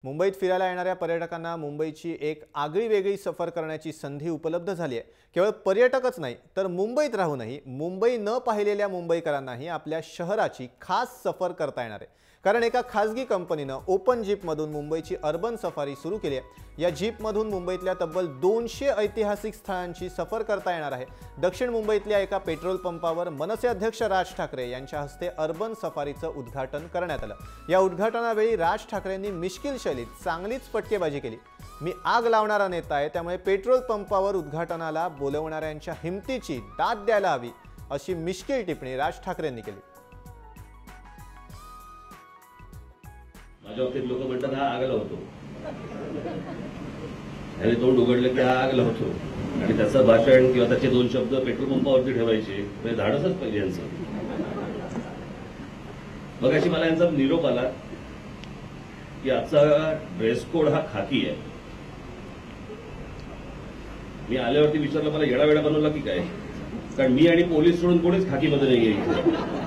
मुंबईत फिरायला येणाऱ्या पर्यटकांना मुंबईची एक आगळीवेगळी सफर करण्याची संधी उपलब्ध झाली आहे। केवळ पर्यटकच नाही तर मुंबईत राहूनही मुंबई न पाहिलेल्या मुंबईकरांनाही आपल्या शहराची खास सफर करता येणार आहे। कारण एका खासगी कंपनीने ओपन जीप मधून मुंबईची अर्बन सफारी सुरू केली आहे। या जीप मधून मुंबईतल्या तब्बल 200 ऐतिहासिक स्थळांची सफर करता येणार आहे। दक्षिण मुंबईतल्या एका पेट्रोल पंपावर मनसे अध्यक्ष राज ठाकरे यांच्या हस्ते अर्बन सफारीचं उद्घाटन करण्यात आलं। या उद्घाटनावेळी राज ठाकरेंनी मिश्किल शैलीत चांगलीच फटकेबाजी केली। मी आग लावणारा नेता आहे, त्यामुळे पेट्रोल पंपावर उद्घाटनाला बोलवणाऱ्यांच्या हिमतीची दाद द्यायला हवी, अशी मिश्किल टिप्पणी राज ठाकरेंनी केली। माझ्या बाबतीत लोक म्हणतात हा आग लावतो, आणि तोंड उघडलं की हा आग लावतो, आणि त्याचं भाषण किंवा त्याचे दोन शब्द पेट्रोल पंपावरती ठेवायचे, म्हणजे धाडसच पाहिजे यांचं। मग अशी मला यांचा निरोप आला की आजचा ड्रेस कोड हा खाकी आहे। मी आल्यावरती विचारलं, मला येडा वेडा बनवला की काय, कारण मी आणि पोलीस सोडून कोणीच खाकीमध्ये नाहीये इथे।